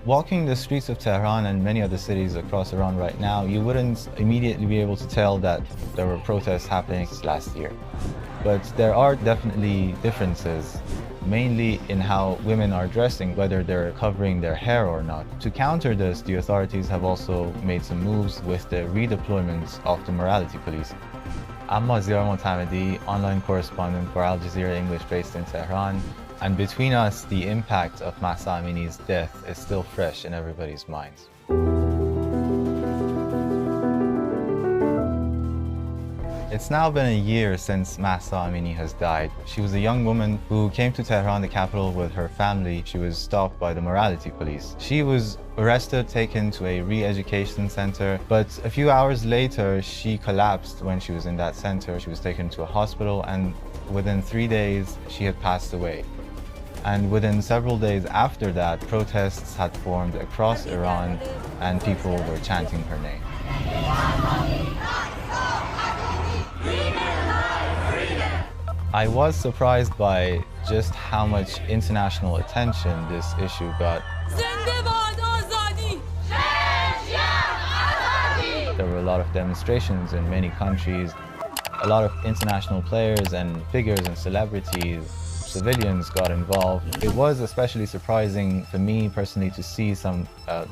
Walking the streets of Tehran and many other cities across Iran right now, you wouldn't immediately be able to tell that there were protests happening last year. But there are definitely differences, mainly in how women are dressing, whether they're covering their hair or not. To counter this, the authorities have also made some moves with the redeployment of the morality police. I'm Maziar Motamedi, online correspondent for RDZ English based in Tehran. And between us, the impact of Mahsa Amini's death is still fresh in everybody's minds. It's now been a year since Mahsa Amini has died. She was a young woman who came to Tehran, the capital, with her family. She was stopped by the morality police. She was arrested, taken to a re-education center, but a few hours later, she collapsed when she was in that center. She was taken to a hospital, and within 3 days, she had passed away. And within several days after that, protests had formed across Iran and people were chanting her name. I was surprised by just how much international attention this issue got. There were a lot of demonstrations in many countries. A lot of international players and figures and celebrities, civilians got involved. It was especially surprising for me personally to see some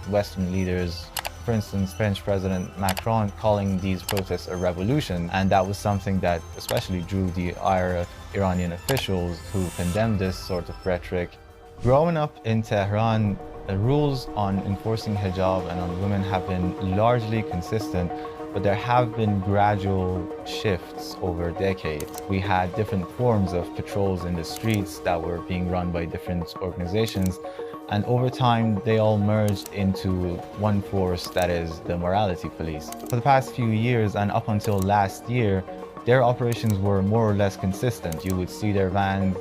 Western leaders, for instance, French President Macron, calling these protests a revolution. And that was something that especially drew the ire of Iranian officials who condemned this sort of rhetoric. Growing up in Tehran, the rules on enforcing hijab and on women have been largely consistent, but there have been gradual shifts over decades. We had different forms of patrols in the streets that were being run by different organizations, and over time they all merged into one force, that is the morality police. For the past few years and up until last year, their operations were more or less consistent. You would see their van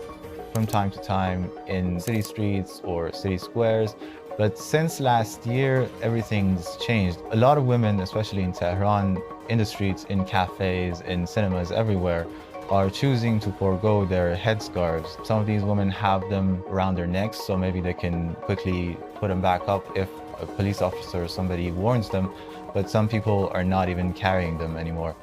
from time to time in city streets or city squares. But since last year, everything's changed. A lot of women, especially in Tehran, in the streets, in cafes, in cinemas, everywhere, are choosing to forego their headscarves. Some of these women have them around their necks, so maybe they can quickly put them back up if a police officer or somebody warns them, but some people are not even carrying them anymore.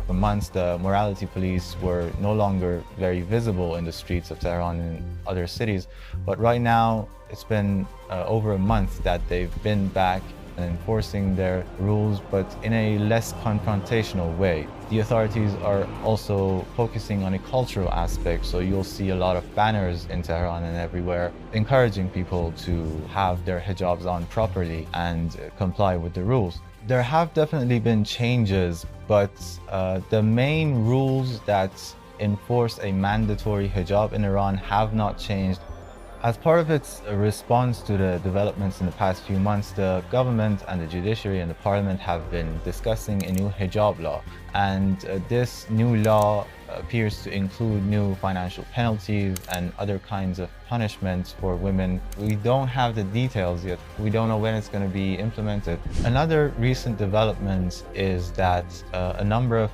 For months, the morality police were no longer very visible in the streets of Tehran and other cities, but right now it's been over a month that they've been back and enforcing their rules, but in a less confrontational way. The authorities are also focusing on a cultural aspect, so you'll see a lot of banners in Tehran and everywhere encouraging people to have their hijabs on properly and comply with the rules. There have definitely been changes, but the main rules that enforce a mandatory hijab in Iran have not changed. As part of its response to the developments in the past few months, the government and the judiciary and the parliament have been discussing a new hijab law. And this new law appears to include new financial penalties and other kinds of punishments for women. We don't have the details yet. We don't know when it's going to be implemented. Another recent development is that a number of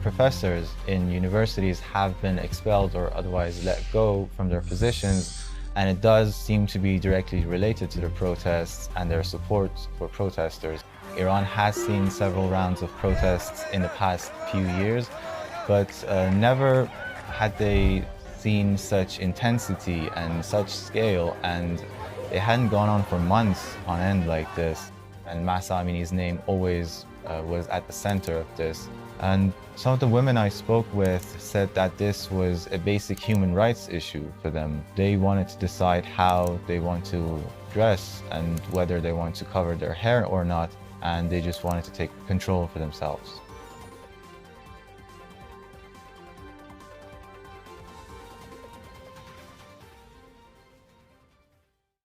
professors in universities have been expelled or otherwise let go from their positions. And it does seem to be directly related to the protests and their support for protesters. Iran has seen several rounds of protests in the past few years, but never had they seen such intensity and such scale, and it hadn't gone on for months on end like this. And Mahsa Amini's name always was at the center of this. And some of the women I spoke with said that this was a basic human rights issue for them. They wanted to decide how they want to dress and whether they want to cover their hair or not, and they just wanted to take control for themselves.